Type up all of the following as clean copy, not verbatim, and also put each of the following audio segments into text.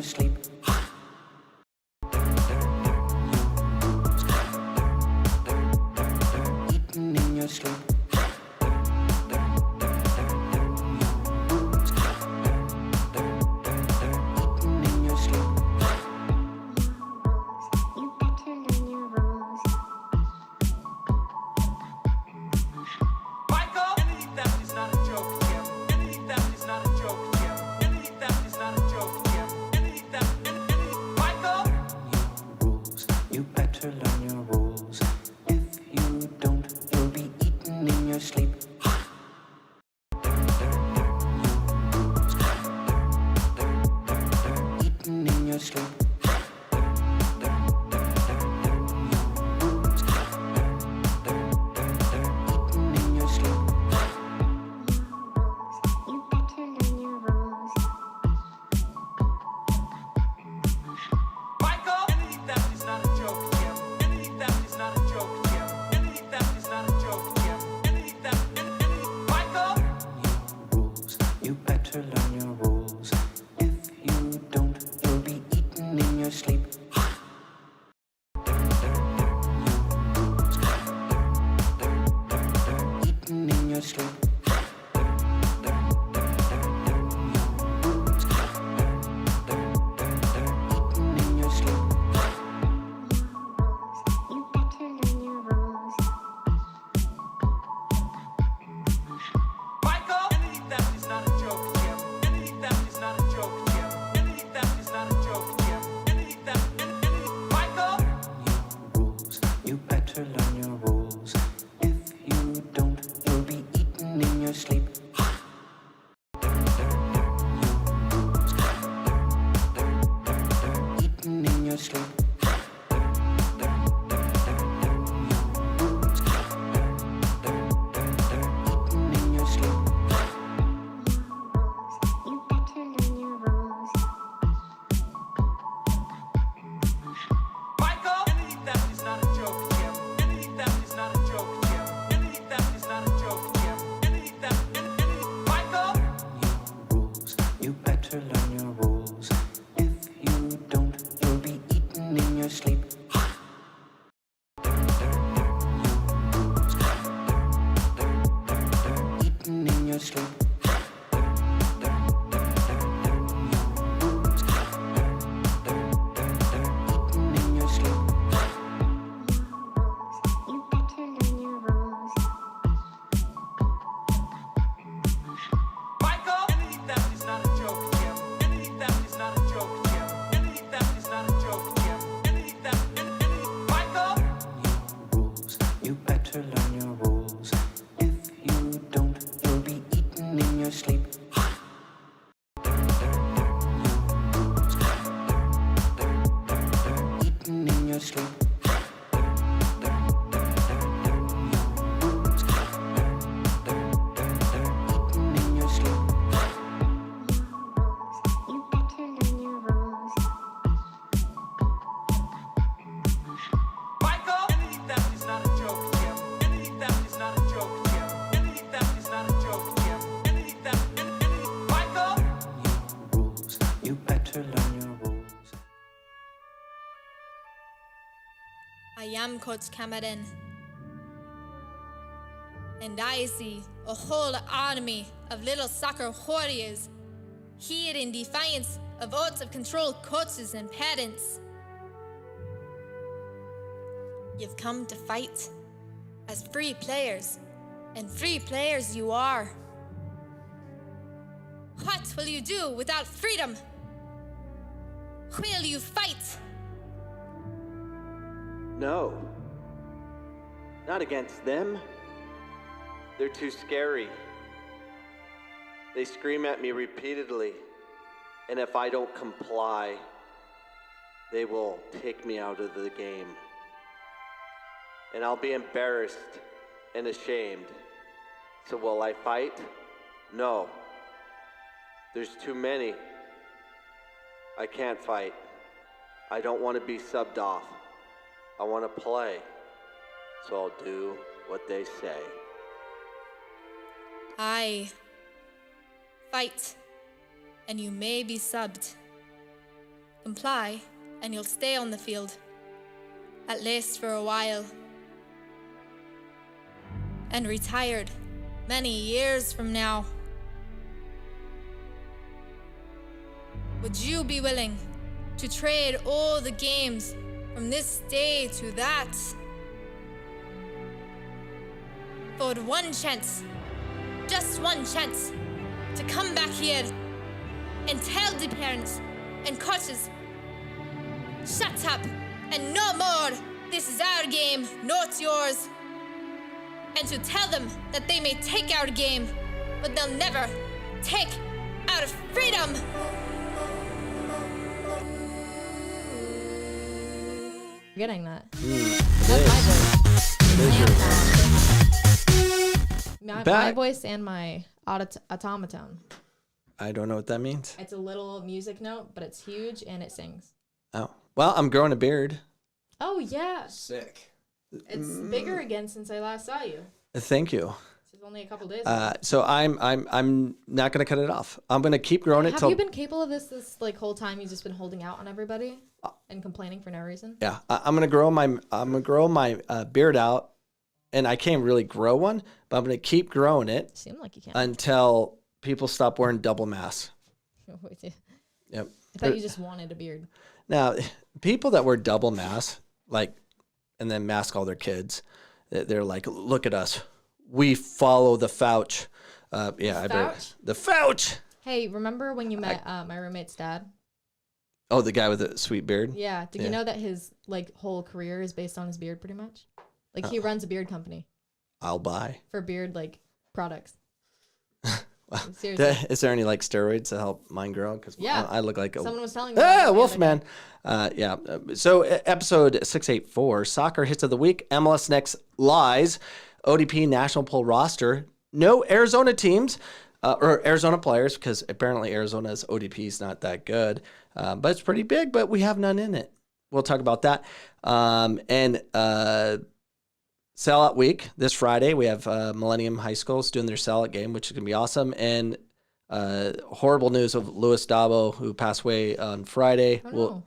sleep. Eating in your sleep. Coach Cameron, and I see a whole army of little soccer warriors here in defiance of out of control coaches and parents. You've come to fight as free players, and free players you are. What will you do without freedom? Will you fight? No. Not against them. They're too scary. They scream at me repeatedly, and if I don't comply, they will take me out of the game. And I'll be embarrassed and ashamed. So will I fight? No. There's too many. I can't fight. I don't want to be subbed off. I want to play. So I'll do what they say. Aye. Fight, and you may be subbed. comply, and you'll stay on the field. At least for a while. And retired many years from now. Would you be willing to trade all the games from this day to that for one chance, just one chance, to come back here and tell the parents and coaches, shut up and no more, this is our game, not yours, and to tell them that they may take our game, but they'll never take our freedom. Getting that. That's my voice and my automaton. I don't know what that means. It's a little music note, but it's huge and it sings. Oh. Well, I'm growing a beard. Oh, yeah. Sick. It's bigger again since I last saw you. Thank you. This is only a couple days. So I'm not gonna cut it off. I'm gonna keep growing it. Have you been capable of this like whole time? You've just been holding out on everybody and complaining for no reason. Yeah, I'm gonna grow my beard out, and I can't really grow one, but I'm gonna keep growing it. Seem like you can until people stop wearing double masks. Yep. I thought you just wanted a beard. Now, people that wear double masks, and then mask all their kids, they're like, look at us. We follow the Fouch. The Fouch. Hey, remember when you met my roommate's dad? Oh, the guy with the sweet beard? Yeah. Did you know that his whole career is based on his beard pretty much? Like he runs a beard company. I'll buy. For beard products. Seriously. Is there any steroids to help mine grow? Because I look like someone was telling me. Wolfman. Yeah. So episode 684, soccer hits of the week. MLS Next lies. ODP National Poll roster. No Arizona teams or Arizona players because apparently Arizona's ODP is not that good. But it's pretty big, but we have none in it. We'll talk about that. Sellout week this Friday. We have Millennium High Schools doing their sellout game, which is going to be awesome. And horrible news of Louis Dabo, who passed away on Friday. Oh,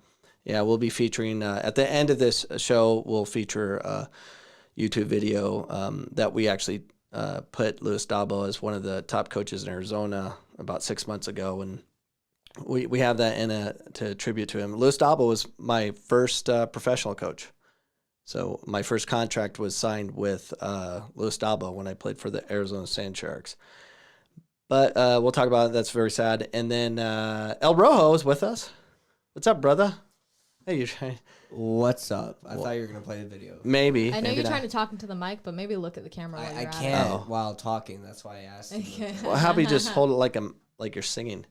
no. We'll be featuring, at the end of this show, we'll feature a YouTube video that we actually put Louis Dabo as one of the top coaches in Arizona about 6 months ago. And we have that to tribute to him. Louis Dabo was my first professional coach. So my first contract was signed with Louis Dabo when I played for the Arizona Sand Sharks. But we'll talk about it. That's very sad. And then El Rojo is with us. What's up, brother? Hey, What's up? I thought you were going to play the video. Maybe. I know you're trying to talk into the mic, but maybe look at the camera while you're I at can't while talking. That's why I asked. Okay. Well, how about you just hold it like you're singing?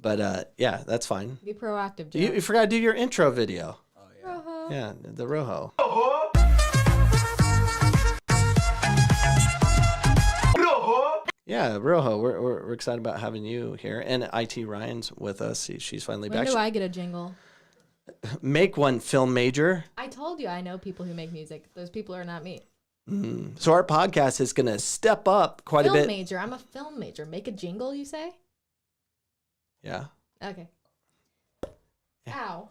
But yeah, that's fine. Be proactive, Joe. You forgot to do your intro video. Oh, yeah. Rojo. Yeah, the Rojo. Yeah, Rojo. We're excited about having you here, and IT Ryan's with us. She's finally When back. do I get a jingle? Make one, film major. I told you I know people who make music. Those people are not me. So our podcast is going to step up quite a bit. Film major. I'm a film major. Make a jingle, you say? Yeah. Okay. Ow.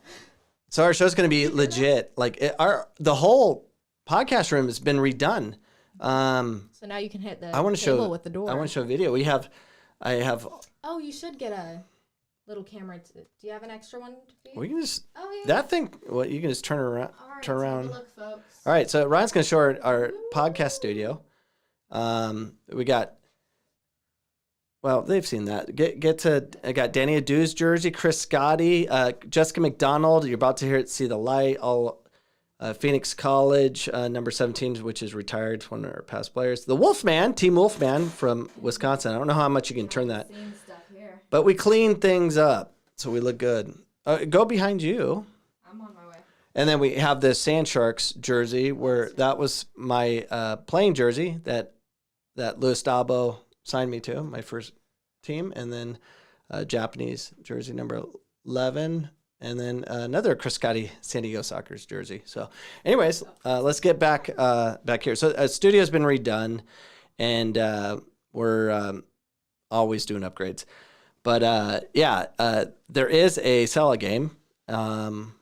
So our show's going to be legit. The whole podcast room has been redone. So now you can hit the I want to show with the door. I want to show a video. I have. Oh, you should get a little camera. Do you have an extra one? We can just. Oh, yeah. That thing. Well, you can just turn around. All right, turn around. Take a look, folks. All right. So Ryan's going to show our podcast studio. We got. Well, they've seen that. I got Danny Adu's jersey, Chris Scotti, Jessica McDonald. You're about to see the light. Phoenix College, number 17, which is retired, one of our past players. The Wolfman, Team Wolfman from Wisconsin. I don't know how much you can turn that. Same stuff here. But we clean things up, so we look good. Go behind you. I'm on my way. And then we have the Sand Sharks jersey, where that was my playing jersey that Louis Dabo signed me to, my first team. And then Japanese jersey, number 11. And then another Chris Scotti San Diego Sockers jersey. So anyways, let's get back here. So studio's been redone, and we're always doing upgrades. But there is a sellout game And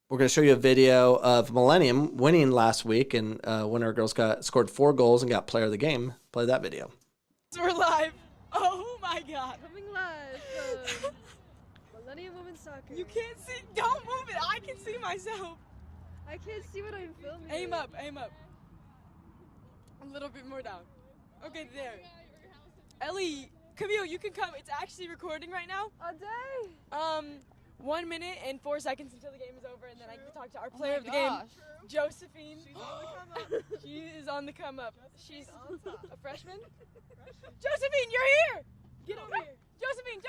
we're going to show you a video of Millennium winning last week, and when our girls scored 4 goals and got player of the game. Play that video. We're live. Oh my God. Coming live. Millennium Women's Soccer. You can't see. Don't move it. I can see myself. I can't see what I'm filming. Aim up. Aim up. A little bit more down. Okay, there. Ellie, Camille, you can come. It's actually recording right now. All day. 1 minute and 4 seconds until the game is over, and then I can talk to our player of the game, Josephine. She is on the come up. She's a freshman. Josephine, you're here. Get over here. Josephine.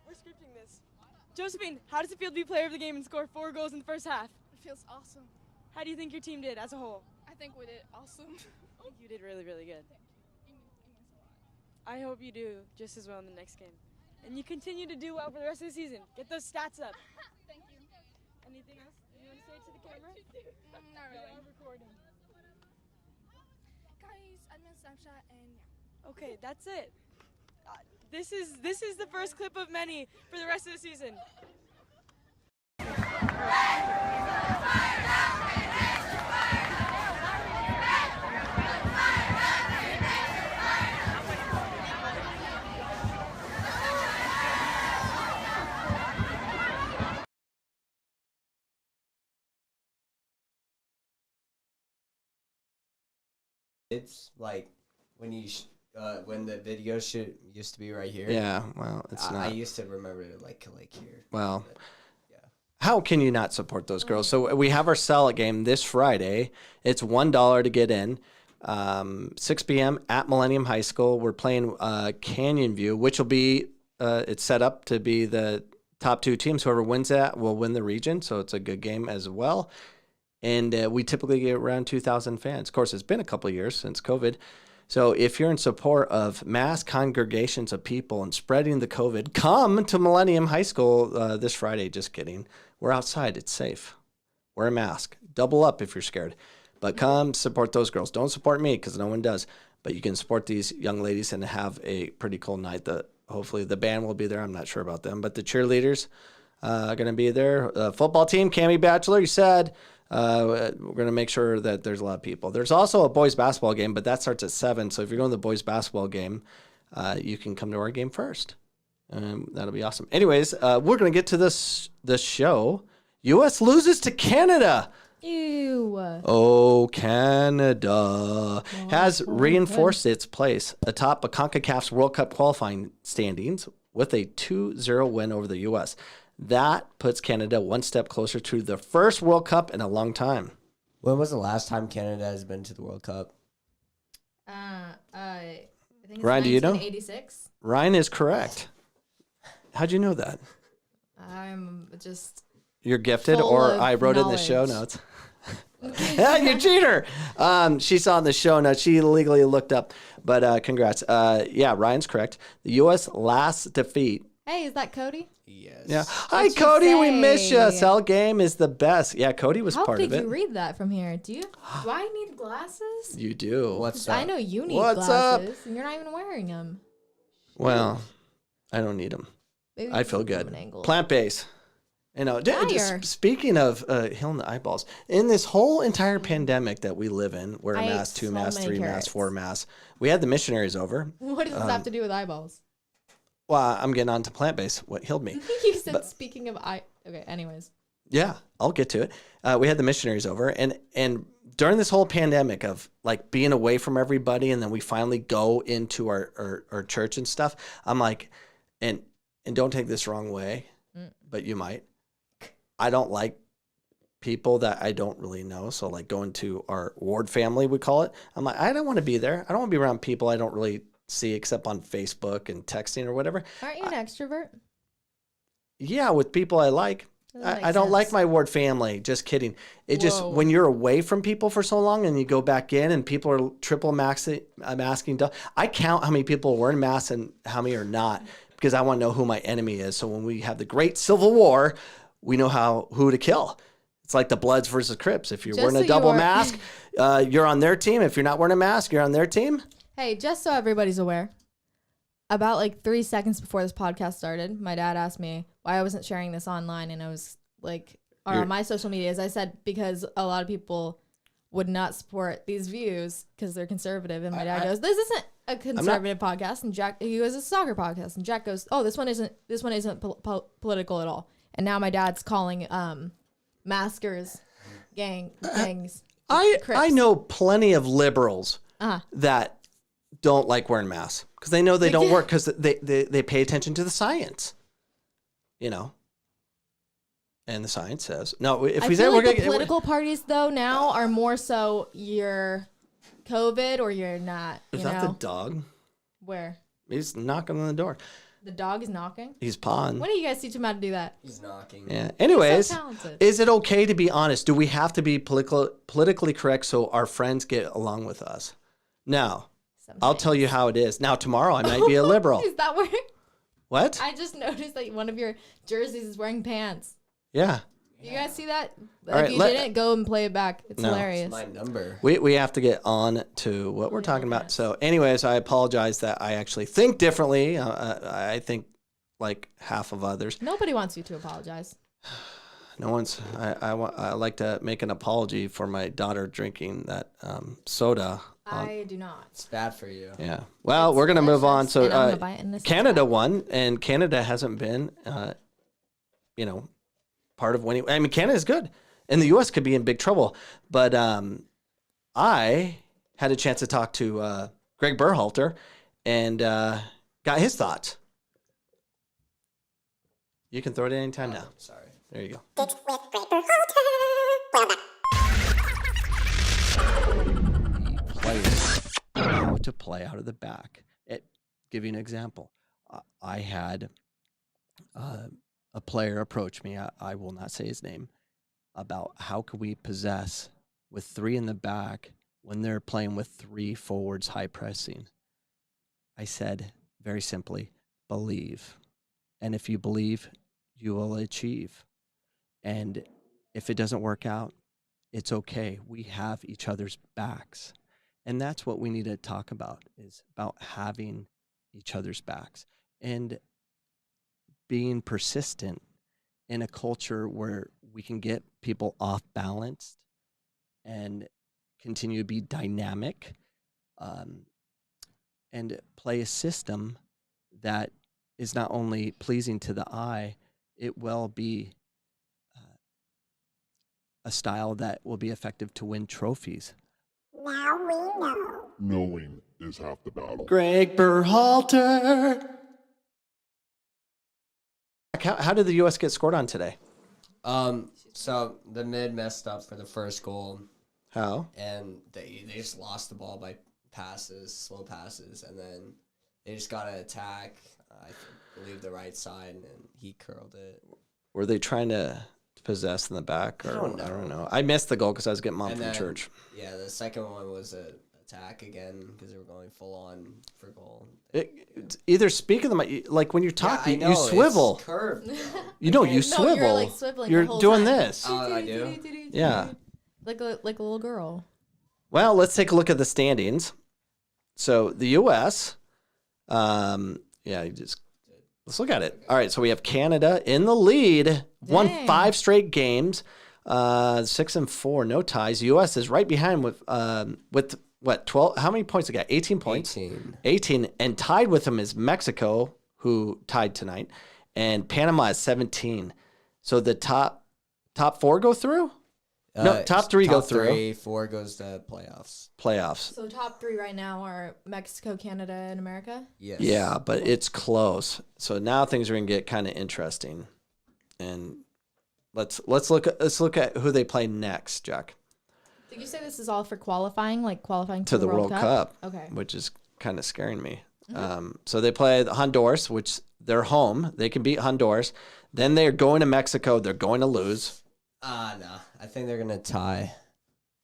We're scripting this. Josephine, how does it feel to be player of the game and score 4 goals in the first half? It feels awesome. How do you think your team did as a whole? I think we did awesome. You did really, really good. I hope you do just as well in the next game. And you continue to do well for the rest of the season. Get those stats up. Thank you. Anything else you want to say to the camera? Not really. I'm recording. Guys, admin Snapchat and yeah. Okay, that's it. This is the first clip of many for the rest of the season. It's like when you when the video used to be right here. Yeah, well, it's I not. used to remember to like here. Well, But, yeah. how can you not support those girls? So we have our sellout game this Friday. It's $1 to get in. 6 p.m. at Millennium High School. We're playing Canyon View, which will be it's set up to be the top 2 teams. Whoever wins that will win the region. So it's a good game as well. And we typically get around 2,000 fans. Of course, it's been a couple of years since COVID. So if you're in support of mass congregations of people and spreading the COVID, come to Millennium High School this Friday. Just kidding. We're outside. It's safe. Wear a mask. Double up if you're scared. But come support those girls. Don't support me because no one does. But you can support these young ladies and have a pretty cool night. Hopefully the band will be there. I'm not sure about them. But the cheerleaders are going to be there. Football team, Cammie Batchelor, you said. We're going to make sure that there's a lot of people. There's also a boys basketball game, but that starts at 7. So if you're going to the boys basketball game, you can come to our game first. That'll be awesome. Anyways, we're going to get to this show. U.S. loses to Canada. Ew. Oh, Canada has reinforced its place atop a Concacaf's World Cup qualifying standings with a 2-0 win over the U.S. That puts Canada one step closer to the first World Cup in a long time. When was the last time Canada has been to the World Cup? I think it's Ryan, do you know? 1986. Ryan is correct. How'd you know that? I'm just You're gifted, full or of I wrote it in the show knowledge. notes. Yeah, you cheater. She saw in the show notes. She illegally looked up. But congrats. Yeah, Ryan's correct. The U.S. last defeat. Hey, is that Cody? Yes. Yeah. Hi, What'd you Cody. We miss you. say? Cell game is the best. Yeah, Cody was How part did of it. you read that from here? Do I need glasses? You do. What's 'Cause up? I know you need What's up? glasses, and you're not even wearing them. Well, I don't need them. Maybe I we feel can do good. an angle. Plant-based. You know, Fire. speaking of healing the eyeballs, in this whole entire pandemic that we live in, wear a I ate mask, 2 so masks, many 3 masks, carrots. 4 masks. We had the missionaries over. What does this have to do with eyeballs? Well, I'm getting on to plant-based. What healed me? You said speaking of eye. Okay, anyways. Yeah, I'll get to it. We had the missionaries over, and during this whole pandemic of like being away from everybody, and then we finally go into our church and stuff. I'm like, and don't take this wrong way, but you might. I don't like people that I don't really know. So like going to our ward family, we call it. I'm like, I don't want to be there. I don't want to be around people I don't really see except on Facebook and texting or whatever. Aren't you an extrovert? Yeah, with people I like. That I makes don't like sense. my ward family. Just kidding. It just, Whoa. when you're away from people for so long and you go back in and people are triple masking, I count how many people are wearing masks and how many are not because I want to know who my enemy is. So when we have the great Civil War, we know who to kill. It's like the Bloods versus Crips. If you're Just wearing so a you double are- mask, you're on their team. If you're not wearing a mask, you're on their team. Hey, just so everybody's aware, about like 3 seconds before this podcast started, my dad asked me, why I wasn't sharing this online, and I was like, or on my social medias, I said because a lot of people would not support these views because they're conservative, and my dad goes, "This isn't a conservative podcast," and Jack, he goes, "It's a soccer podcast," and Jack goes, "Oh, this one isn't political at all." And now my dad's calling maskers gangs. I know plenty of liberals that don't like wearing masks because they know they don't work because they pay attention to the science, you know. And the science says no. If we say we're like the political parties though now are more so you're COVID or you're not. Is that the dog? Where? He's knocking on the door. The dog is knocking? He's pawing. When do you guys teach him how to do that? He's knocking. Yeah. Anyways, so talented. Is it okay to be honest? Do we have to be politically correct so our friends get along with us? No. I'll tell you how it is. Now, tomorrow I might be a liberal. Is that where? What? I just noticed that one of your jerseys is wearing pants. Yeah. You guys see that? All if right, you didn't, go and play it back. It's hilarious. It's my number. We have to get on to what we're talking about. So anyways, I apologize that I actually think differently. I think like half of others. Nobody wants you to apologize. No one's. I like to make an apology for my daughter drinking that soda. I do not. It's bad for you. Yeah. Well, we're going to move on. So and I'm gonna buy it in this Canada won, and Canada hasn't been, part of winning. I mean, Canada's good, and the U.S. could be in big trouble. But I had a chance to talk to Gregg Berhalter and got his thoughts. You can throw it in anytime now. Sorry. There you go. It's with Gregg Berhalter. Players how to play out of the back. Give you an example. I had a player approach me. I will not say his name, about how could we possess with 3 in the back when they're playing with 3 forwards high pressing. I said very simply, believe. And if you believe, you will achieve. And if it doesn't work out, it's okay. We have each other's backs. And that's what we need to talk about, is about having each other's backs and being persistent in a culture where we can get people off balanced and continue to be dynamic and play a system that is not only pleasing to the eye, it will be a style that will be effective to win trophies. Now we know. Knowing is half the battle. Gregg Berhalter. How did the U.S. get scored on today? So the mid messed up for the first goal. How? And they just lost the ball by slow passes, and then they just got to attack, I believe, the right side, and he curled it. Were they trying to possess in the back? Or, I don't know. I missed the goal because I was getting mom And from then, church. Yeah, the second one was an attack again because they were going full on for goal. Either speak of them, like when you're talking, yeah, I know, you swivel. It's curved. You know, you No, swivel. you're like swiveling You're the whole doing time. this. Oh, I do? Yeah. Like a little girl. Well, let's take a look at the standings. So the U.S. Let's look at it. All right, so we have Canada in the lead, won 5 straight games, 6-4, no ties. U.S. is right behind with what, 12? How many points they got? 18 points. 18, and tied with them is Mexico, who tied tonight, and Panama is 17. So the top 4 go through? No, top 3 go through. 3, 4 goes to playoffs. So top 3 right now are Mexico, Canada, and America? Yes. Yeah, but it's close. So now things are going to get kind of interesting. And let's look at who they play next, Jack. Did you say this is all for qualifying, like qualifying To the World Cup. Okay. Which is kind of scaring me. So they play Honduras, which they're home. They can beat Honduras. Then they're going to Mexico. They're going to lose. No. I think they're gonna tie.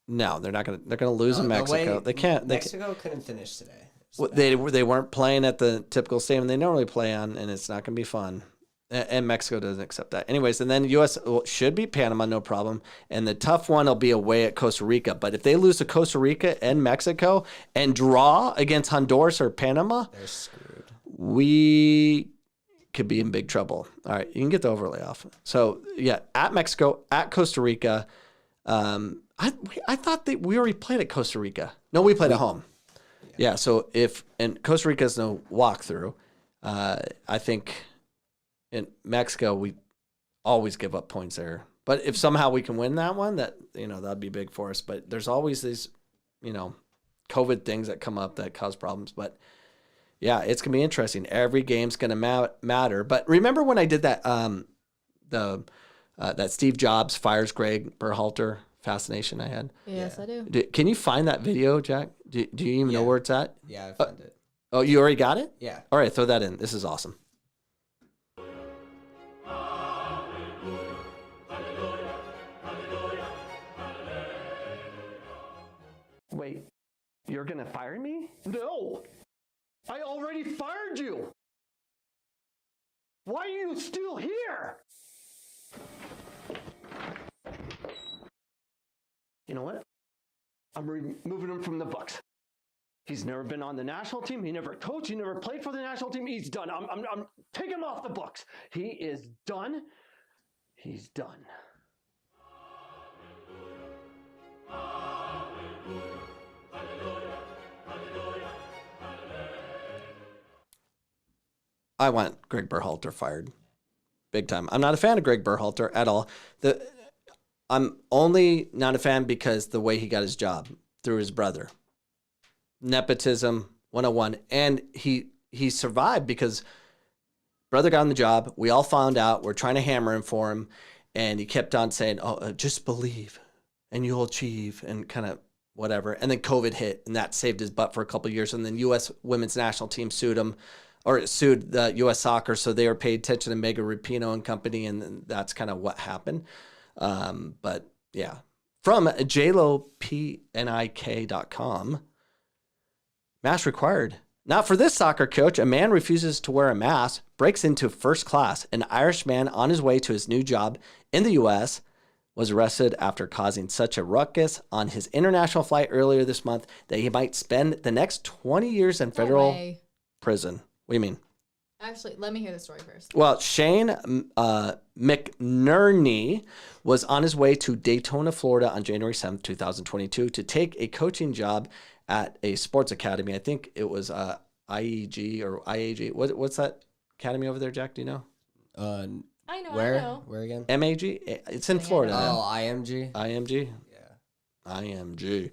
No, they're not gonna. They're gonna lose in Mexico. They can't. Mexico couldn't finish today. They weren't playing at the typical stadium they normally play on, and it's not gonna be fun. And Mexico doesn't accept that. Anyways, and then U.S. should beat Panama, no problem. And the tough one will be away at Costa Rica. But if they lose to Costa Rica and Mexico and draw against Honduras or Panama, they're screwed. we could be in big trouble. All right, you can get the overlay off. So yeah, at Mexico, at Costa Rica. I thought that we already played at Costa Rica. No, we played at home. Yeah. So and Costa Rica has no walkthrough. I think in Mexico we always give up points there. But if somehow we can win that one, that'd be big for us. But there's always these, COVID things that come up that cause problems. But yeah, it's gonna be interesting. Every game's gonna matter. But remember when I did that that Steve Jobs fires Gregg Berhalter fascination I had? Yes, I do. Can you find that video, Jack? Do you even know where it's at? Yeah, I found it. Oh, you already got it? Yeah. All right, throw that in. This is awesome. Wait, you're going to fire me? No, I already fired you. Why are you still here? You know what? I'm removing him from the books. He's never been on the national team. He never coached. He never played for the national team. He's done. I'm taking him off the books. He is done. He's done. I want Gregg Berhalter fired. Big time. I'm not a fan of Gregg Berhalter at all. I'm only not a fan because the way he got his job through his brother. Nepotism 101. And he survived because brother got on the job. We all found out. We're trying to hammer him for him. And he kept on saying, just believe and you'll achieve and kind of whatever. And then COVID hit and that saved his butt for a couple of years. And then U.S. women's national team sued him. Or sued the U.S. Soccer, so they were paid attention to Megan Rapinoe and company, and that's kind of what happened. But yeah, from JLoPNIK.com, mask required. Not for this soccer coach. A man refuses to wear a mask, breaks into first class. An Irish man on his way to his new job in the U.S. was arrested after causing such a ruckus on his international flight earlier this month that he might spend the next 20 years in federal prison. What do you mean? Actually, let me hear the story first. Well, Shane McNerney was on his way to Daytona, Florida on January 7th, 2022 to take a coaching job at a sports academy. I think it was IEG or IAG. What's that academy over there, Jack? Do you know? I know. Where again? MAG? It's in Florida. Oh, IMG? IMG? Yeah. IMG.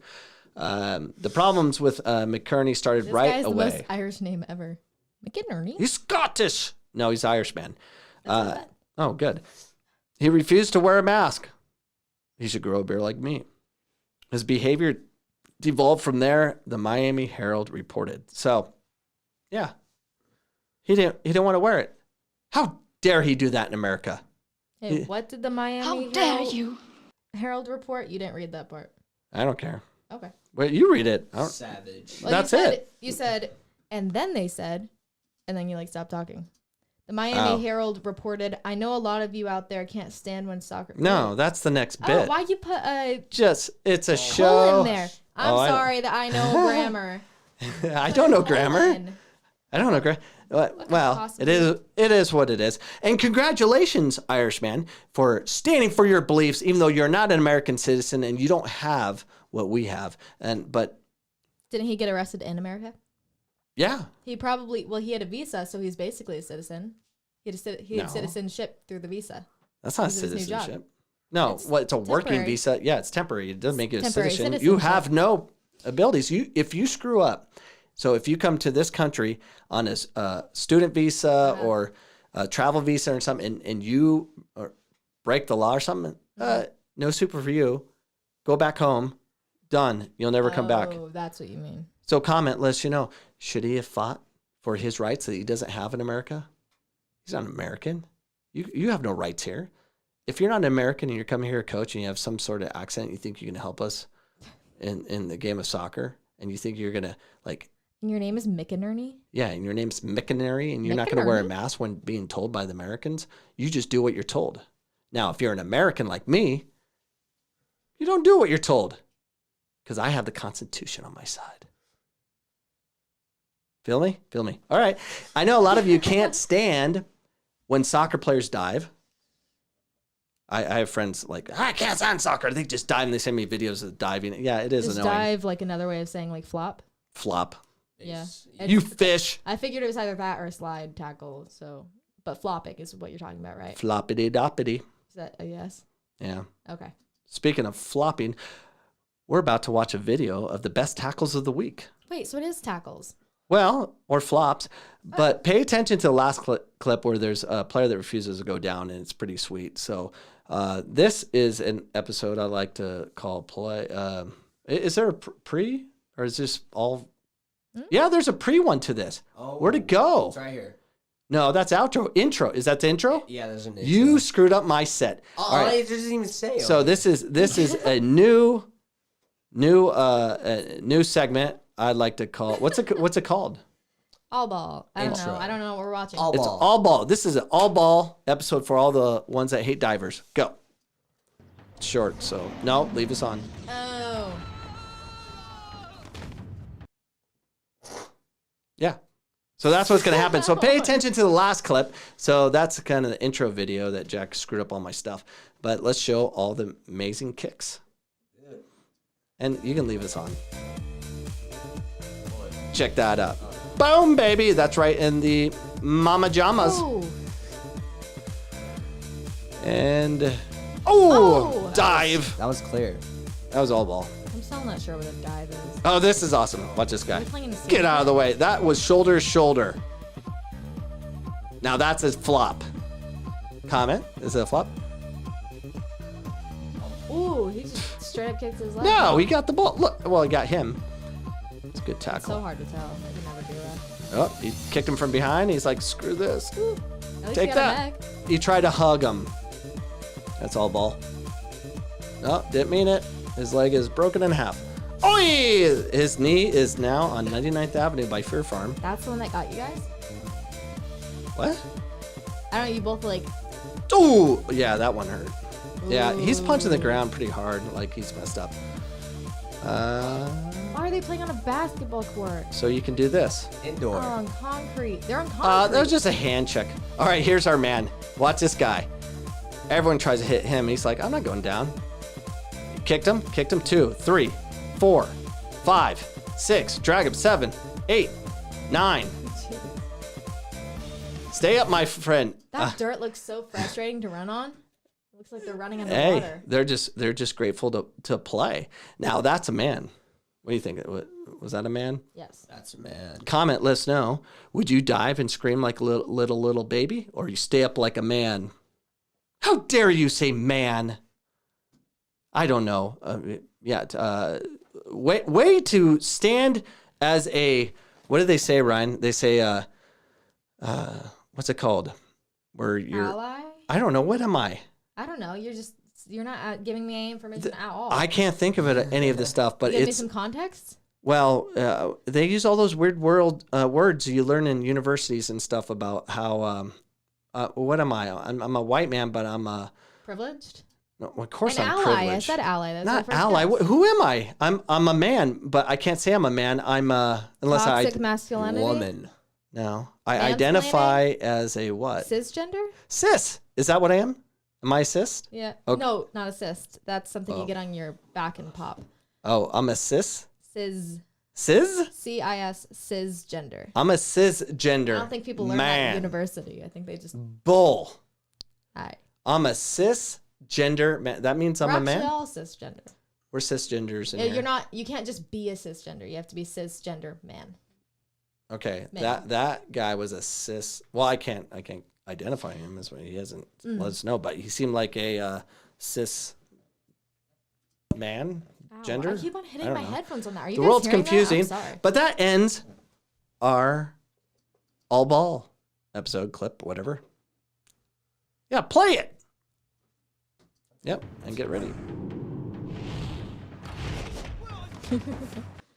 The problems with McNerney started This right guy's away. the most Irish name ever. McInerney? He's Scottish. No, he's Irish, man. Oh, good. He refused to wear a mask. He should grow a beard like me. His behavior devolved from there, the Miami Herald reported. So, yeah. He didn't want to wear it. How dare he do that in America? Hey, what did the Miami Herald report? You didn't read that part. I don't care. Okay. Well, you read it. Savage. Well, That's you said, and then they said, and then you stopped talking. The Miami Herald reported, I know a lot of you out there can't stand when soccer. No, that's the next bit. Why'd you put a it's a show in there? I'm sorry that I know grammar. I don't know grammar. I don't know grammar. Well, it is what it is. And congratulations, Irishman, for standing for your beliefs, even though you're not an American citizen and you don't have what we have. But didn't he get arrested in America? Yeah. He had a visa, so he's basically a citizen. He had citizenship through the visa. That's not citizenship. No, it's a working visa. Yeah, it's temporary. It doesn't make you a citizen. You have no abilities. If you screw up, so if you come to this country on a student visa or a travel visa or something, and you break the law or something, no super for you. Go back home. Done. You'll never come back. Oh, that's what you mean. So comment, let you know, should he have fought for his rights that he doesn't have in America? He's not an American. You have no rights here. If you're not an American and you're coming here a coach and you have some sort of accent, you think you can help us in the game of soccer, and you think you're going to And your name is McInerney? Yeah, and your name's McInerney, and you're not going to wear a mask when being told by the Americans. You just do what you're told. Now, if you're an American like me, you don't do what you're told because I have the Constitution on my side. Feel me? Feel me. All right. I know a lot of you can't stand when soccer players dive, I have friends like, I can't stand soccer. They just dive and they send me videos of diving. Yeah, it is Is annoying. dive like another way of saying like flop? Flop. Yeah. You fish. I figured it was either that or slide tackle. So, but flopping is what you're talking about, right? Floppity doppity. Is that a yes? Yeah. Okay. Speaking of flopping, we're about to watch a video of the best tackles of the week. Wait, so it is tackles. Well, or flops, but pay attention to the last clip where there's a player that refuses to go down, and it's pretty sweet. So this is an episode I like to call play. Is there a pre, or is this all? Yeah, there's a pre one to this. Oh, where'd it go? It's right here. No, that's outro. Intro. Is that the intro? Yeah, there's an intro. You screwed up my set. Oh, all right. it doesn't even say. So this is a new segment. I'd like to call what's it called? All ball. I don't Intro. know. I don't know what we're watching. All It's ball. all ball. This is an all ball episode for all the ones that hate divers. Go. It's short, so no, leave us on. Oh. Yeah. So that's what's gonna happen. So pay attention to the last clip. So that's kind of the intro video that Jack screwed up all my stuff. But let's show all the amazing kicks. And you can leave us on. Check that out. Boom, baby. That's right in the Mama Jamas. Ooh. And Oh! dive. That was clear. That was all ball. I'm still not sure what a dive is. Oh, this is awesome. Watch this guy. Are we playing in the Get same out of the way. That was shoulder to shoulder. Now that's a flop. Comment. Is it a flop? Ooh, he just straight up kicked his leg. No, he got the ball. Look. Well, he got him. It's a good It's tackle. so hard to tell. I could never do that. Oh, he kicked him from behind. He's like, screw this. At least Take he got that. a neck. He tried to hug him. That's all ball. No, didn't mean it. His leg is broken in half. Oi! His knee is now on 99th Avenue by Fear Farm. That's the one that got you guys? What? I don't know, you both like... Ooh! Yeah, that one hurt. Yeah, he's punching the Ooh. ground pretty hard, like he's messed up. Why are they playing on a basketball court? So you can do this. Indoor. Oh, on concrete. They're on concrete. That was just a hand check. All right, here's our man. Watch this guy. Everyone tries to hit him. He's like, I'm not going down. Kicked him. 2, 3, 4, 5, 6. Drag him. 7, 8, 9. Stay up, my friend. That dirt looks so frustrating to run on. It looks like they're running in the Hey, water. they're just grateful to play. Now that's a man. What do you think? Was that a man? Yes. That's a man. Comment, let us know. Would you dive and scream like a little baby, or you stay up like a man? How dare you say man? I don't know. Way to stand as a, what do they say, Ryan? They say, what's it called? Where you're, Ally? I don't know. What am I? I don't know. You're not giving me any information at all. I can't think of it, any of this stuff, but Give me it's, some context? well, they use all those weird words you learn in universities and stuff about how, what am I? I'm a white man, but I'm a... Privileged? No, of course An I'm ally. privileged. I said ally. That's Not my first ally. guess. Who am I? I'm a man, but I can't say I'm a man. I'm unless Toxic masculinity? Woman. no. I Mansplaining? identify as a what? Cisgender? Cis. Is that what I am? Am I cis? Yeah. Okay. No, not a cyst. That's something Oh. you get on your back and pop. Oh, I'm a cis. Cis. Cis? C-I-S. Cisgender. I'm a cisgender. I don't think people learn that man. at university. I think they just... Bull. Hi. I'm a cisgender man. That means I'm We're a man. actually all cisgender. We're cisgenders in Yeah, here. you're not. You can't just be a cisgender. You have to be cisgender man. Okay, Man. that guy was a cis. Well, I can't identify him as well. He hasn't let us know, but he seemed like a cis man. Ow, Gender? I keep on I hitting don't my know. headphones on that. Are you The guys world's hearing that? confusing, I'm sorry. but that ends our all ball episode clip, whatever. Yeah, play it. Yep, and get ready.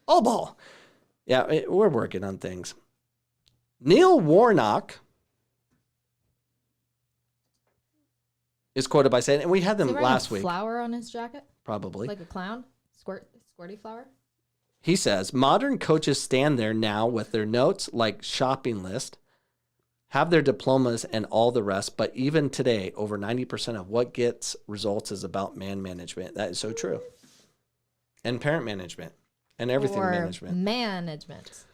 All ball. Yeah, we're working on things. Neil Warnock is quoted by saying, and we had Is them he wearing last a week, flower on his jacket, probably. like a clown, squirty flower. He says, modern coaches stand there now with their notes like shopping list, have their diplomas and all the rest, but even today, over 90% of what gets results is about man management. That is so true. And parent management and everything or management. Management.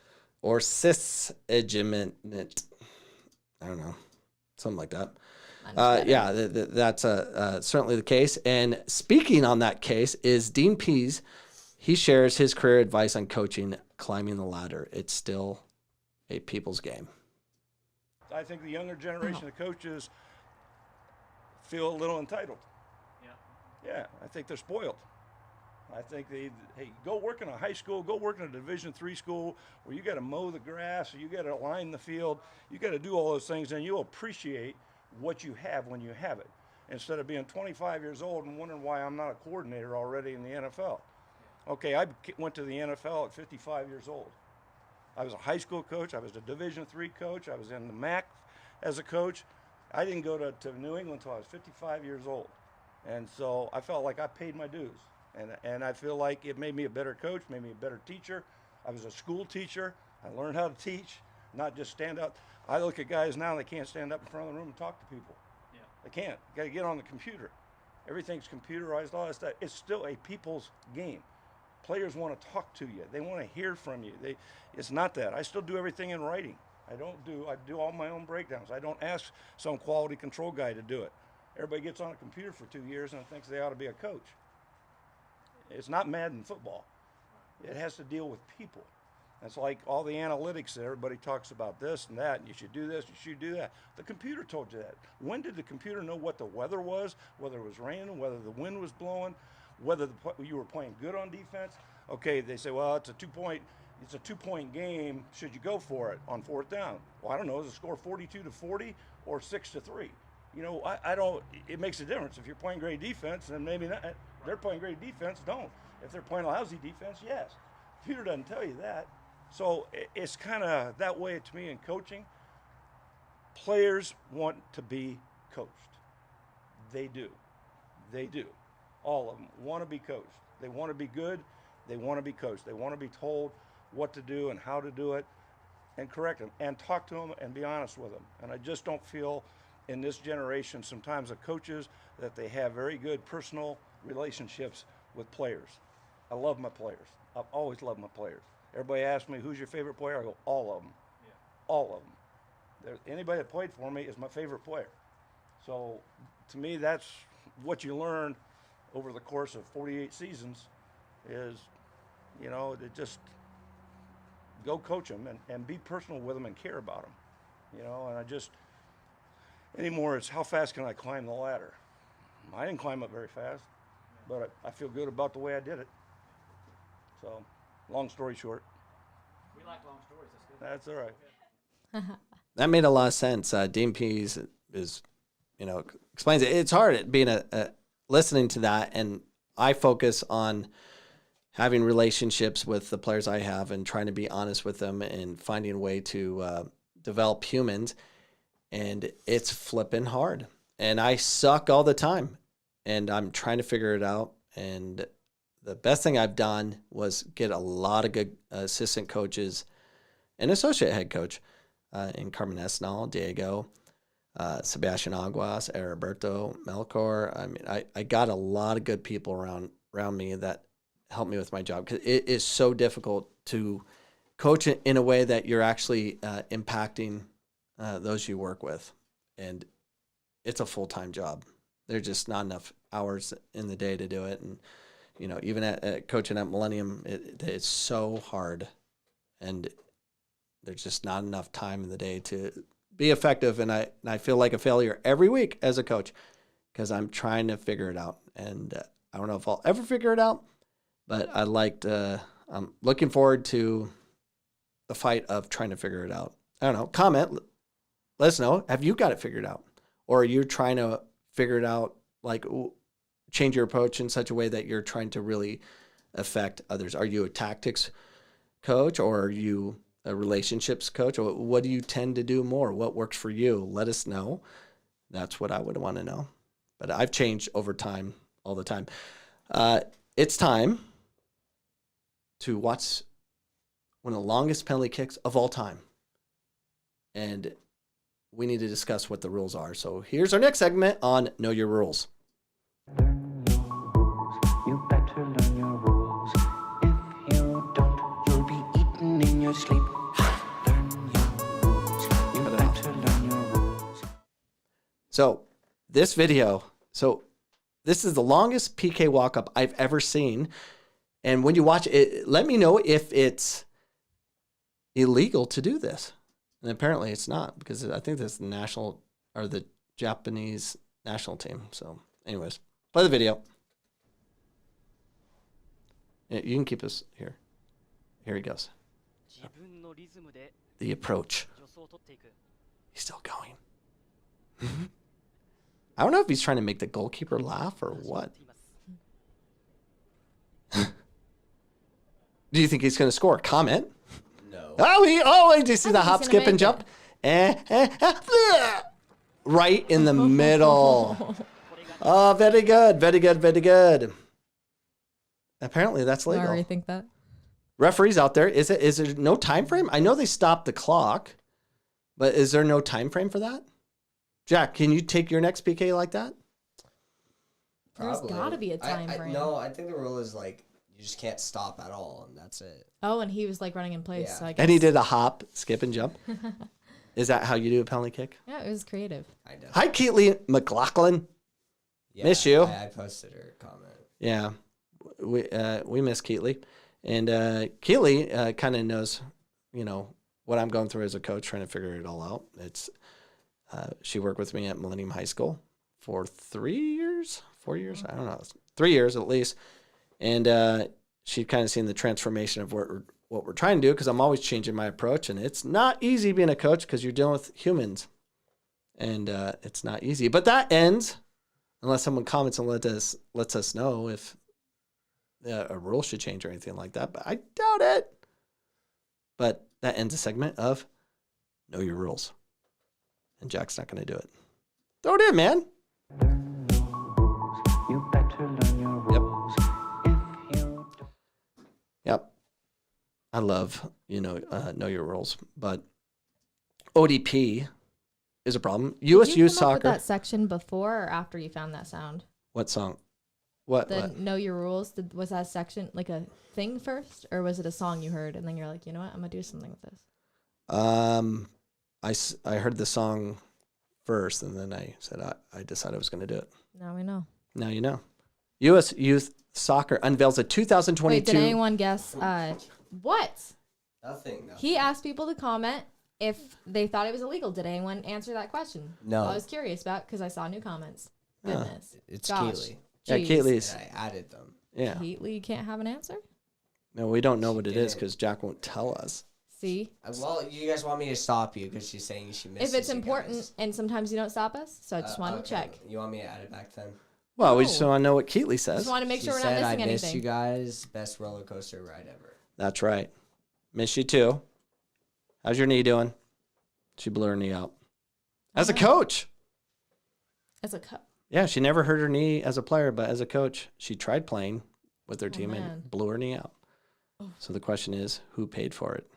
Or cisgement. I don't know. Something like that. Yeah, that's certainly the case. And speaking on that case is Dean Pease. He shares his career advice on coaching, climbing the ladder. It's still a people's game. I think the younger generation of coaches feel a little entitled. Yeah, I think they're spoiled. I think hey, go work in a high school, go work in a Division III school where you got to mow the grass, or you got to line the field, you got to do all those things, and you'll appreciate what you have when you have it, instead of being 25 years old and wondering why I'm not a coordinator already in the NFL. Okay, I went to the NFL at 55 years old. I was a high school coach. I was a Division III coach. I was in the MAC as a coach. I didn't go to New England until I was 55 years old. And so I felt like I paid my dues. And I feel like it made me a better coach, made me a better teacher. I was a school teacher. I learned how to teach, not just stand up. I look at guys now, they can't stand up in front of the room and talk to people. Yeah. They can't. Got to get on the computer. Everything's computerized, all that stuff. It's still a people's game. Players want to talk to you. They want to hear from you. It's not that. I still do everything in writing. I do all my own breakdowns. I don't ask some quality control guy to do it. Everybody gets on a computer for 2 years and thinks they ought to be a coach. It's not Madden football. It has to deal with people. It's like all the analytics that everybody talks about this and that, and you should do this, you should do that. The computer told you that. When did the computer know what the weather was, whether it was raining, whether the wind was blowing, whether you were playing good on defense? Okay, they say, well, it's a two-point game. Should you go for it on fourth down? Well, I don't know. Is the score 42-40 or 6-3? You know, I don't. It makes a difference. If you're playing great defense, then maybe not. They're playing great defense. Don't. If they're playing lousy defense, yes. Computer doesn't tell you that. So it's kind of that way to me in coaching. Players want to be coached. They do. They do. All of them want to be coached. They want to be good. They want to be coached. They want to be told what to do and how to do it, and correct them and talk to them and be honest with them. And I just don't feel in this generation sometimes of coaches that they have very good personal relationships with players. I love my players. I've always loved my players. Everybody asks me, who's your favorite player? I go, all of them. Yeah. All of them. Anybody that played for me is my favorite player. So to me, that's what you learn over the course of 48 seasons is, you know, to just go coach them and be personal with them and care about them. You know, and I just, anymore, it's how fast can I climb the ladder? I didn't climb up very fast, but I feel good about the way I did it. So, long story short. We like long stories. That's good. That's all right. That made a lot of sense. Dean Pease is, you know, explains it. It's hard being listening to that, and I focus on having relationships with the players I have and trying to be honest with them and finding a way to develop humans. And it's flipping hard. And I suck all the time. And I'm trying to figure it out. And the best thing I've done was get a lot of good assistant coaches and associate head coach in Carmen Esnal, Diego, Sebastian Aguas, Heriberto, Melchor. I mean, I got a lot of good people around me that help me with my job, because it is so difficult to coach in a way that you're actually impacting those you work with. And it's a full-time job. There's just not enough hours in the day to do it. And, you know, even at coaching at Millennium, it's so hard. And there's just not enough time in the day to be effective. And I feel like a failure every week as a coach because I'm trying to figure it out. And I don't know if I'll ever figure it out, but I'm looking forward to the fight of trying to figure it out. I don't know. Comment. Let us know. Have you got it figured out? Or are you trying to figure it out, like change your approach in such a way that you're trying to really affect others? Are you a tactics coach, or are you a relationships coach? Or what do you tend to do more? What works for you? Let us know. That's what I would want to know. But I've changed over time, all the time. It's time to watch one of the longest penalty kicks of all time. And we need to discuss what the rules are. So here's our next segment on Know Your Rules. You better learn your rules. If you don't, you'll be eaten in your sleep. Learn your rules. You better learn your rules. So this video, this is the longest PK walk-up I've ever seen. And when you watch it, let me know if it's illegal to do this. And apparently it's not, because I think that's the national or the Japanese national team. So anyways, play the video. Yeah, you can keep us here. Here he goes. The approach. He's still going. I don't know if he's trying to make the goalkeeper laugh or what. Do you think he's going to score? Comment. No. Oh, did you see the hop, skip, and jump? Right in the middle. Oh, very good. Very good. Very good. Apparently that's legal. I think that. Referees out there, is there no time frame? I know they stopped the clock, but is there no time frame for that? Jack, can you take your next PK like that? Probably. There's got to be a time frame. No, I think the rule is like you just can't stop at all, and that's it. Oh, and he was like running in place. Yeah. So I guess. And he did a hop, skip, and jump. Is that how you do a penalty kick? Yeah, it was creative. Kind of. Hi, Keatley McLaughlin. Yeah, Miss you. I posted her comment. Yeah, we miss Keatley. And Keatley kind of knows, what I'm going through as a coach, trying to figure it all out. She worked with me at Millennium High School for 4 years, I don't know, 3 years at least. And she kind of seen the transformation of what we're trying to do, because I'm always changing my approach. And it's not easy being a coach because you're dealing with humans. And it's not easy. But that ends, unless someone comments and lets us know if a rule should change or anything like that, but I doubt it. But that ends a segment of Know Your Rules. And Jack's not going to do it. Throw it in, man. You better learn your rules. Yep. I love, Know Your Rules. But ODP is a problem. Did you Youth come up Soccer. with that section before or after you found that sound? What song? What? Know Your Rules. Was that section like a thing first, or was it a song you heard and then you're like, you know what, I'm gonna do something with this? I heard the song first, and then I said I decided I was going to do it. Now we know. Now you know. U.S. Youth Soccer unveils a 2022. Wait, did anyone guess? What? Nothing. He asked people to comment if they thought it was illegal. Did anyone answer that question? No. I was curious about, because I saw new comments. Goodness. It's Gosh. Keatley. Yeah, Jeez. Keatley's. And I added them. Yeah. Keatley can't have an answer? No, we don't know what it is because Jack won't tell us. See? Well, you guys want me to stop you because she's saying she misses If it's you important, guys. and sometimes you don't stop us, so I just wanted to check. You want me to add it back then? Well, we just want to know what Keatley says. Just want to make sure we're not said, missing I miss anything. you guys. Best roller coaster ride ever. That's right. Miss you too. How's your knee doing? She blew her knee out. As a coach. As a coach. Yeah, she never hurt her knee as a player, but as a coach, she tried playing with her team man. and blew her knee out. So the question is, who paid for it?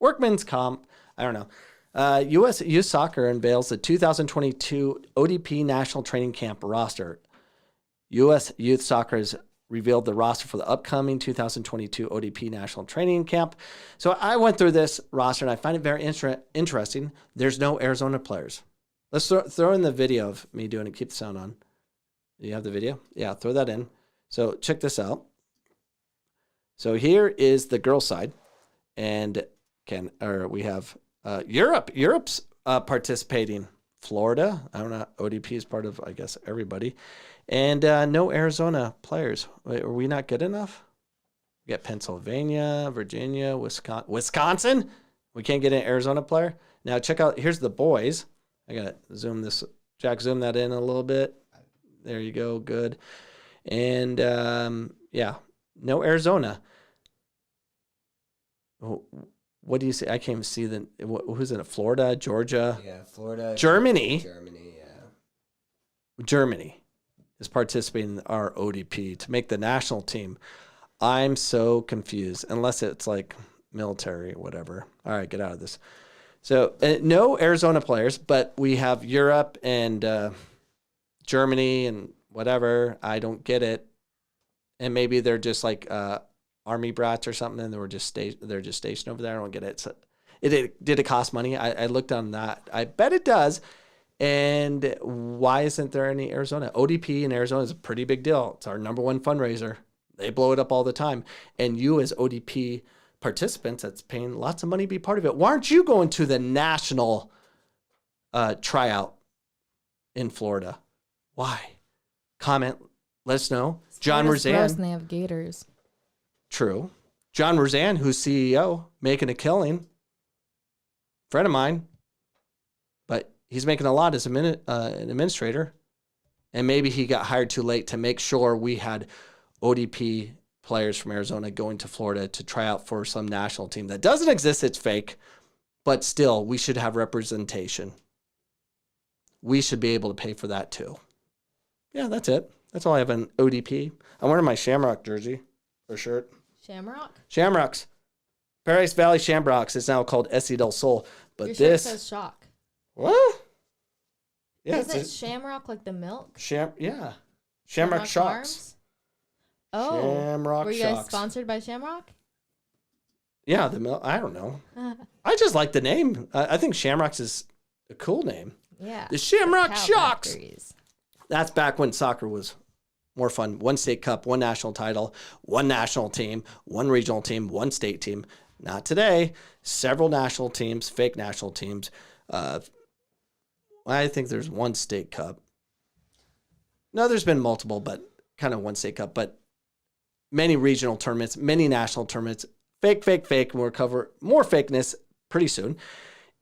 Workman's comp. I don't know. U.S. Youth Soccer unveils the 2022 ODP National Training Camp roster. U.S. Youth Soccer has revealed the roster for the upcoming 2022 ODP National Training Camp. So I went through this roster, and I find it very interesting. There's no Arizona players. Let's throw in the video of me doing it. Keep the sound on. Do you have the video? Yeah, throw that in. So check this out. So here is the girls' side, and we have Europe. Europe's participating. Florida, I don't know. ODP is part of, I guess, everybody, and no Arizona players. Wait, are we not good enough? We got Pennsylvania, Virginia, Wisconsin. We can't get an Arizona player. Now check out. Here's the boys. I gotta zoom this. Jack, zoom that in a little bit. There you go. Good. And yeah, no Arizona. What do you say? I can't even see who's in it. Florida, Georgia. Yeah, Florida. Germany. Germany, yeah. Germany is participating in our ODP to make the national team. I'm so confused, unless it's like military or whatever. All right, get out of this. So no Arizona players, but we have Europe and Germany and whatever. I don't get it. And maybe they're just like army brats or something, and they're just stationed over there. I don't get it. So did it cost money? I looked on that. I bet it does. And why isn't there any Arizona? ODP in Arizona is a pretty big deal. It's our number one fundraiser. They blow it up all the time. And you as ODP participants, that's paying lots of money to be part of it. Why aren't you going to the national tryout in Florida? Why? Comment. Let us know. John Roseanne. Gross and they have gators. True. John Roseanne, who's CEO, making a killing. Friend of mine. But he's making a lot as an administrator. And maybe he got hired too late to make sure we had ODP players from Arizona going to Florida to try out for some national team that doesn't exist. It's fake. But still, we should have representation. We should be able to pay for that too. Yeah, that's it. That's all I have on ODP. I'm wearing my Shamrock jersey or shirt. Shamrock? Shamrocks. Paradise Valley Shamrocks is now called SC Del Sol. But Your this shirt says shock. What? Yeah, Is it Shamrock like the milk? Yeah. Shamrock Shocks. Farms? Oh. Shamrock Were you guys Shocks. sponsored by Shamrock? Yeah, the milk. I don't know. I just like the name. I think Shamrocks is a cool name. Yeah. The Shamrock Cow Shocks. factories. That's back when soccer was more fun. One state cup, one national title, one national team, one regional team, one state team. Not today. Several national teams, fake national teams. I think there's one state cup. No, there's been multiple, but kind of one state cup. But many regional tournaments, many national tournaments. Fake, fake, fake. We'll cover more fakeness pretty soon.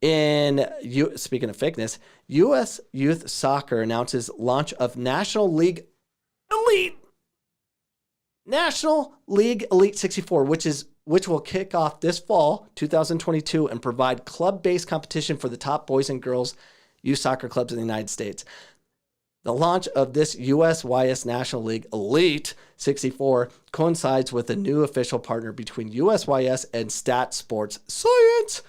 Speaking of fakeness, U.S. Youth Soccer announces launch of National League Elite 64, which will kick off this fall, 2022, and provide club-based competition for the top boys and girls youth soccer clubs in the United States. The launch of this USYS National League Elite 64 coincides with a new official partner between USYS and Stat Sports Science.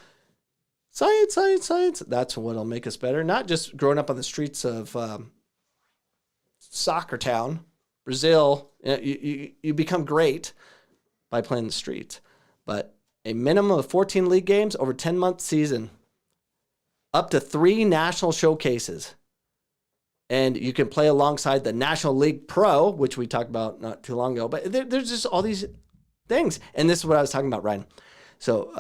Science. That's what'll make us better. Not just growing up on the streets of Soccer Town, Brazil. You become great by playing the streets. But a minimum of 14 league games over 10-month season. Up to 3 national showcases. And you can play alongside the National League Pro, which we talked about not too long ago. But there's just all these things. And this is what I was talking about, Ryan. So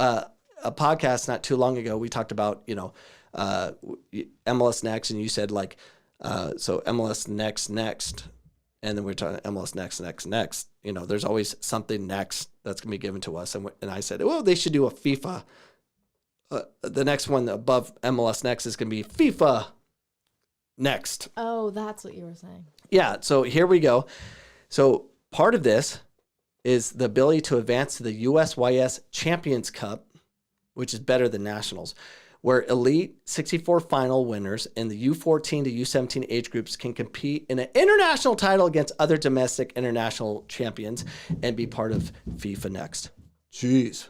a podcast not too long ago, we talked about, MLS Next. And you said, so MLS Next. And then we're talking MLS Next. There's always something next that's going to be given to us. And I said, well, they should do a FIFA. The next one above MLS Next is going to be FIFA Next. Oh, that's what you were saying. Yeah, so here we go. So part of this is the ability to advance to the USYS Champions Cup, which is better than Nationals, where Elite 64 final winners in the U14 to U17 age groups can compete in an international title against other domestic international champions and be part of FIFA Next. Jeez.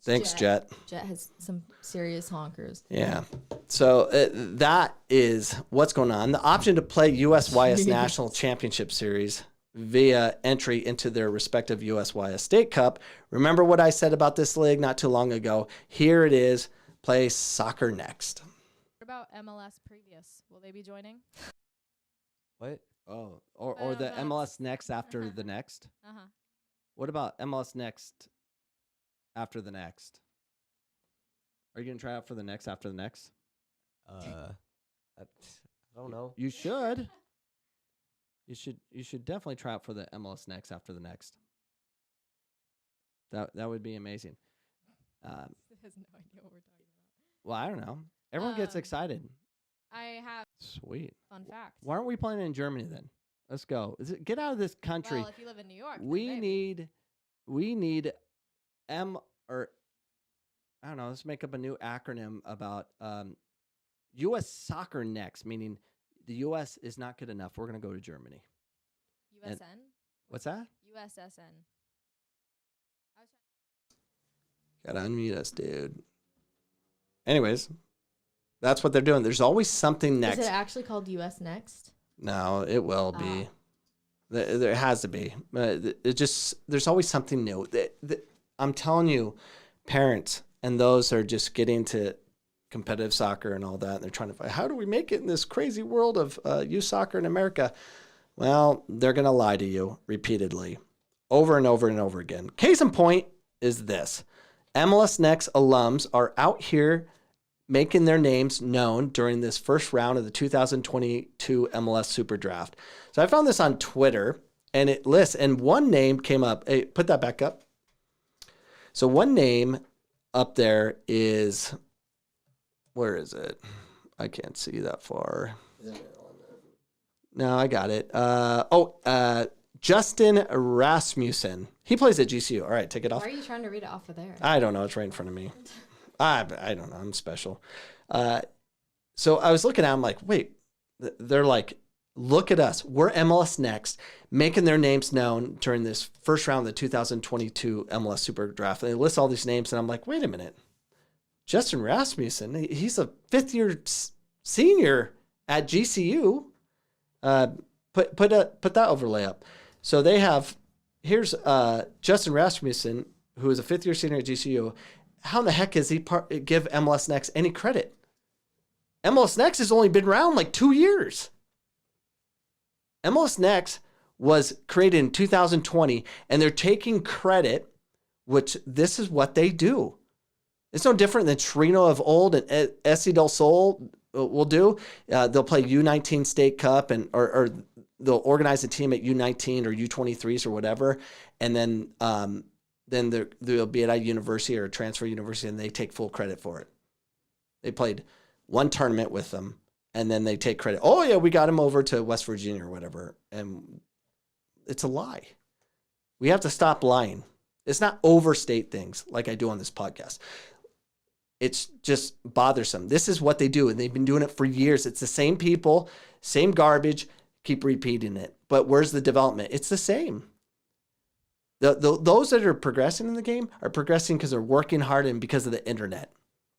Thanks, Jet. Jet has some serious honkers. Yeah. So that is what's going on. The option to play USYS National Championship Series via entry into their respective USYS State Cup. Remember what I said about this league not too long ago? Here it is. Play Soccer Next. What about MLS Previous? Will they be joining? What? Oh, or the MLS Next after the next? Uh-huh. What about MLS Next after the next? Are you going to try out for the next after the next? I don't know. You should. You should definitely try out for the MLS Next after the next. That would be amazing. Has no idea what we're talking about. Well, I don't know. Everyone gets excited. I have Sweet. fun fact. Why aren't we playing in Germany then? Let's go. Get out of this country. Well, if you live in New York, we need I don't know, let's make up a new acronym about U.S. Soccer Next, meaning the U.S. is not good enough. We're going to go to Germany. USN? What's that? USSN. Gotta unmute us, dude. anyways, that's what they're doing. There's always something next. Is it actually called US Next? No, it will be. There has to be. There's always something new. I'm telling you, parents and those that are just getting to competitive soccer and all that, and they're trying to find, how do we make it in this crazy world of youth soccer in America? Well, they're going to lie to you repeatedly, over and over and over again. Case in point is this. MLS Next alums are out here making their names known during this first round of the 2022 MLS Super Draft. So I found this on Twitter, and it lists, and one name came up. Hey, put that back up. So one name up there is, where is it? I can't see that far. No, I got it. Justin Rasmussen. He plays at GCU. All right, take it off. Why are you trying to read it off of there? I don't know. It's right in front of me. I don't know. I'm special. So I was looking at them like, wait, they're like, look at us. We're MLS Next, making their names known during this first round of the 2022 MLS Super Draft. And they list all these names, and I'm like, wait a minute. Justin Rasmussen, he's a fifth-year senior at GCU. Put that overlay up. So they have, here's Justin Rasmussen, who is a fifth-year senior at GCU. How in the heck is he give MLS Next any credit? MLS Next has only been around like 2 years. MLS Next was created in 2020, and they're taking credit, which this is what they do. It's no different than Torino of old and SC del Sol will do. They'll play U19 State Cup, or they'll organize a team at U19 or U23s or whatever, and then they'll be at a university or a transfer university, and they take full credit for it. They played one tournament with them, and then they take credit. Oh, yeah, we got him over to West Virginia or whatever. And it's a lie. We have to stop lying. It's not overstate things like I do on this podcast. It's just bothersome. This is what they do, and they've been doing it for years. It's the same people, same garbage, keep repeating it. But where's the development? It's the same. Those that are progressing in the game are progressing because they're working hard and because of the internet.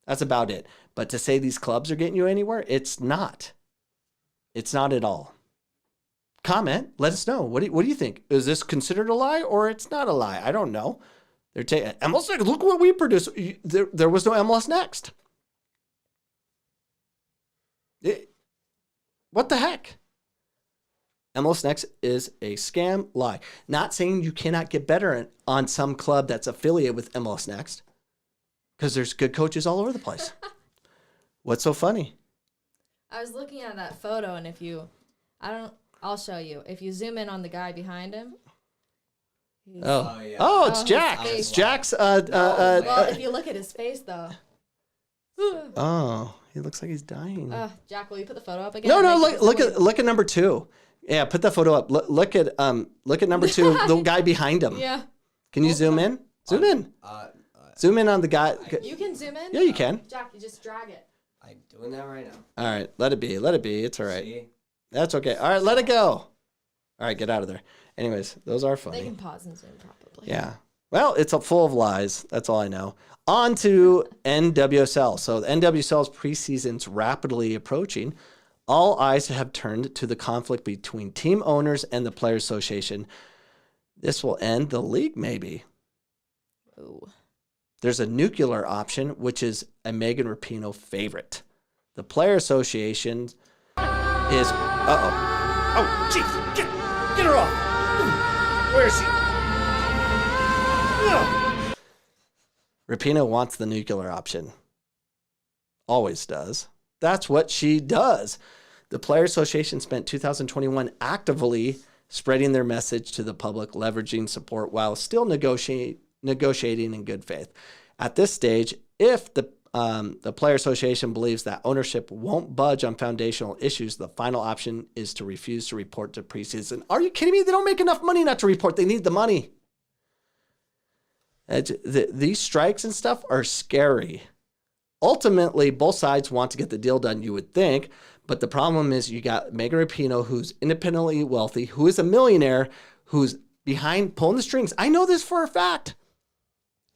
That's about it. But to say these clubs are getting you anywhere, it's not. It's not at all. Comment. Let us know. What do you think? Is this considered a lie or it's not a lie? I don't know. They're taking MLS Next. Look what we produce. There was no MLS Next. What the heck? MLS Next is a scam lie. Not saying you cannot get better on some club that's affiliated with MLS Next, because there's good coaches all over the place. What's so funny? I was looking at that photo, and I'll show you. If you zoom in on the guy behind him. It's Jack. It's Jack's. Well, if you look at his face, though. Oh, he looks like he's dying. Jack, will you put the photo up again? No. Look at number 2. Yeah, put that photo up. Look at number 2, the guy behind him. Yeah. Can you zoom in? Zoom in. Zoom in on the guy. You can zoom in? Yeah, you can. Jack, you just drag it. I'm doing that right now. All right, let it be. Let it be. It's all right. See? That's okay. All right, let it go. All right, get out of there. Anyways, those are funny. They can pause and zoom probably. Yeah. Well, it's full of lies. That's all I know. On to NWSL. So the NWSL's preseason's rapidly approaching. All eyes have turned to the conflict between team owners and the Players Association. This will end the league, maybe. Ooh. There's a nuclear option, which is a Megan Rapinoe favorite. The Player Association is... Oh, jeez. Get her off. Where is she? Rapinoe wants the nuclear option. Always does. That's what she does. The Player Association spent 2021 actively spreading their message to the public, leveraging support while still negotiating in good faith. At this stage, if the Player Association believes that ownership won't budge on foundational issues, the final option is to refuse to report to preseason. Are you kidding me? They don't make enough money not to report. They need the money. These strikes and stuff are scary. Ultimately, both sides want to get the deal done, you would think. But the problem is you got Megan Rapinoe, who's independently wealthy, who is a millionaire, who's behind pulling the strings. I know this for a fact.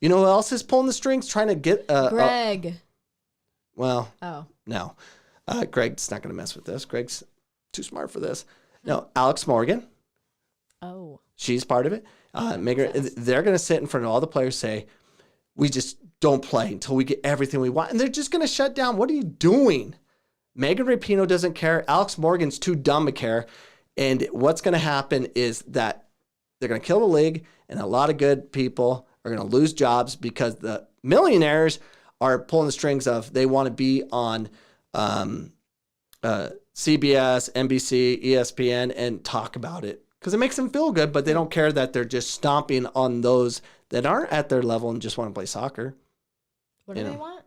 You know who else is pulling the strings, trying to get... Gregg. Well, Oh. no. Gregg's not going to mess with this. Gregg's too smart for this. No, Alex Morgan. Oh. She's part of it. They're going to sit in front of all the players, say, we just don't play until we get everything we want. And they're just going to shut down. What are you doing? Megan Rapinoe doesn't care. Alex Morgan's too dumb to care. And what's going to happen is that they're going to kill the league, and a lot of good people are going to lose jobs because the millionaires are pulling the strings of they want to be on CBS, NBC, ESPN, and talk about it because it makes them feel good, but they don't care that they're just stomping on those that aren't at their level and just want to play soccer. What do they want?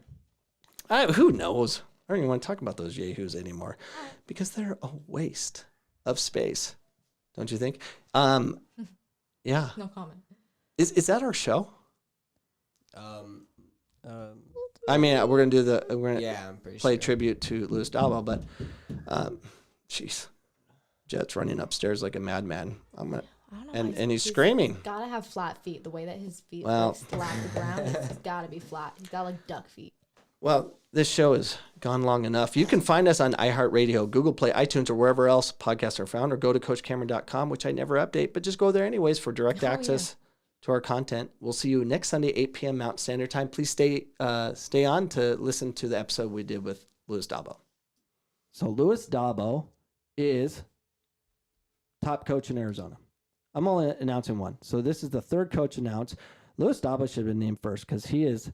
Who knows? I don't even want to talk about those yahoos anymore because they're a waste of space. Don't you think? Yeah. No comment. Is that our show? I mean, we're gonna do I'm pretty play sure. tribute to Luis Dabo, but jeez, Jet's running upstairs like a madman. I don't know and he's screaming. Gotta have flat feet. The way that his feet Well. slap the ground, it's gotta be flat. He's got like duck feet. Well, this show has gone long enough. You can find us on iHeartRadio, Google Play, iTunes, or wherever else podcasts are found, or go to CoachCameron.com, which I never update, but just go there anyways for direct access to our content. We'll see you next Sunday, 8 p.m. Mountain Standard Time. Please stay on to listen to the episode we did with Luis Dabo. So Luis Dabo is top coach in Arizona. I'm only announcing one. So this is the third coach announced. Luis Dabo should have been named first because he is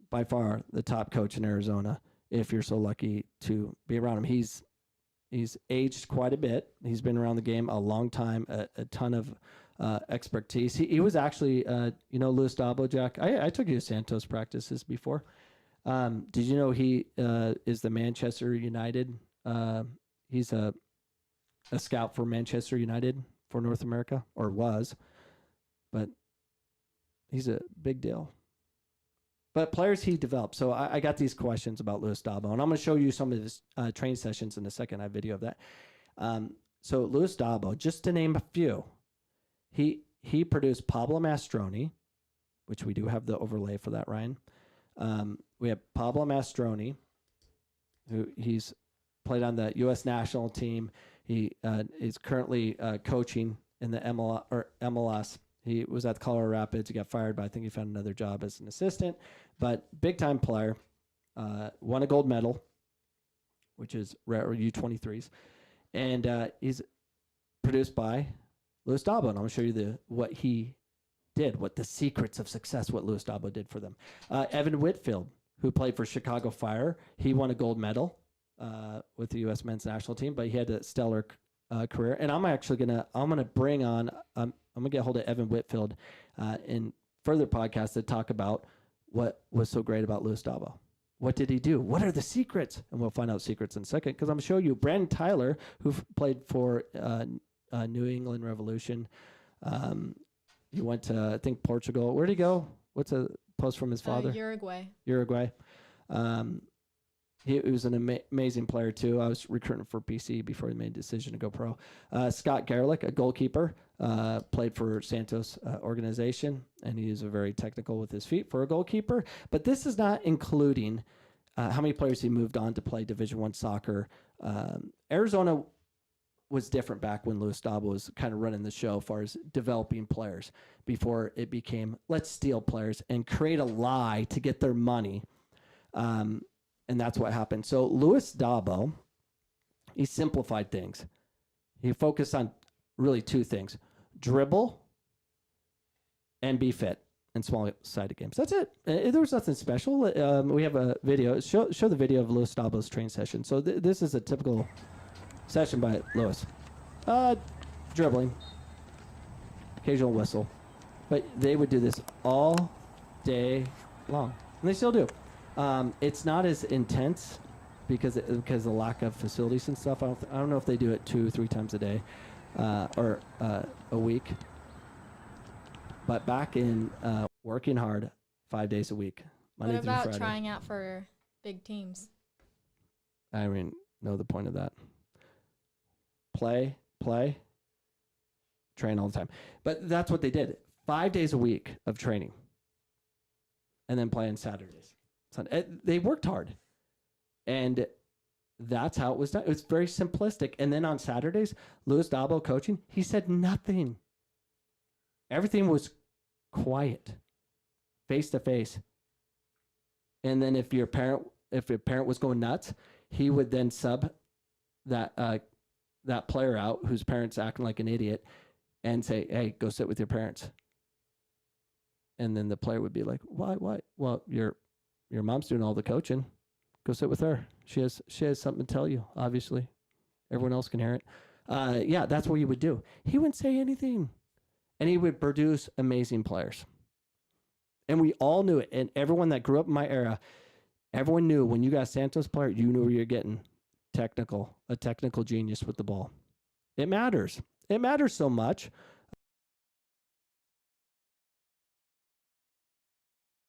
by far the top coach in Arizona if you're so lucky to be around him. He's aged quite a bit. He's been around the game a long time, a ton of expertise. He was actually, Luis Dabo, Jack, I took you to Santos practices before. Did you know he is the Manchester United? He's a scout for Manchester United for North America, or was, but he's a big deal. But players he developed. So I got these questions about Luis Dabo, and I'm going to show you some of his training sessions in a second. I have video of that. So Luis Dabo, just to name a few, he produced Pablo Mastroni, which we do have the overlay for that, Ryan. We have Pablo Mastroni, who he's played on the U.S. national team. He is currently coaching in the MLS. He was at the Colorado Rapids. He got fired, but I think he found another job as an assistant. But big-time player, won a gold medal, which is rare U23s. And he's produced by Luis Dabo. And I'm going to show you what he did, what the secrets of success, what Luis Dabo did for them. Evan Whitfield, who played for Chicago Fire, he won a gold medal with the U.S. men's national team, but he had a stellar career. And I'm actually gonna bring on I'm gonna get a hold of Evan Whitfield in further podcasts that talk about what was so great about Luis Dabo. What did he do? What are the secrets? And we'll find out secrets in a second because I'm gonna show you Brandon Tyler, who played for New England Revolution. He went to I think Portugal. Where'd he go? What's a post from his father? Uruguay. He was an amazing player, too. I was recruiting for PC before he made a decision to go pro. Scott Garlick, a goalkeeper, played for Santos organization, and he is very technical with his feet for a goalkeeper. But this is not including how many players he moved on to play Division I soccer. Arizona was different back when Luis Dabo was kind of running the show as far as developing players before it became, let's steal players and create a lie to get their money. And that's what happened. So Luis Dabo, he simplified things. He focused on really two things: dribble and be fit in small-sided games. That's it. There was nothing special. We have a video. Show the video of Luis Dabo's training session. So this is a typical session by Luis. Dribbling, occasional whistle. But they would do this all day long. And they still do. It's not as intense because of the lack of facilities and stuff. I don't know if they do it 2-3 times a day or a week. But back in working hard 5 days a week, Monday through Friday. What about trying out for big teams? I don't even know the point of that. Play, train all the time. But that's what they did. 5 days a week of training. And then playing Saturdays. They worked hard. And that's how it was done. It was very simplistic. And then on Saturdays, Louis Dabo coaching, he said nothing. Everything was quiet, face to face. And then if your parent was going nuts, he would then sub that player out whose parents acting like an idiot and say, "Hey, go sit with your parents." And then the player would be like, "Why? Well, your mom's doing all the coaching. Go sit with her. She has something to tell you, obviously. Everyone else can hear it." Yeah, that's what he would do. He wouldn't say anything. And he would produce amazing players. And we all knew it. And everyone that grew up in my era, everyone knew when you got a Santos player, you knew you're getting a technical genius with the ball. It matters. It matters so much